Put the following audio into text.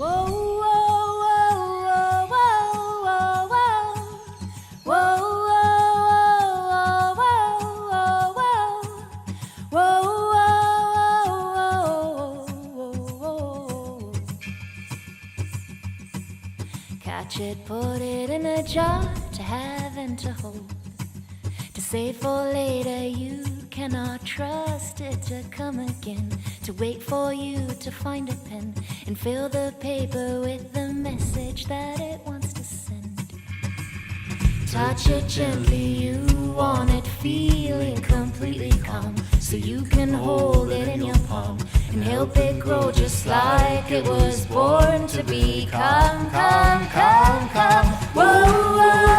Catch it, put it in a jar to have and to hold, to save for later. You cannot trust it to come again, to wait for you to find a pen and fill the paper with the message that it wants to send. Touch it gently, you want it feeling completely calm, so you can hold it in your palm and help it grow just like it was born to be. Come, come, come, come. Whoa, whoa.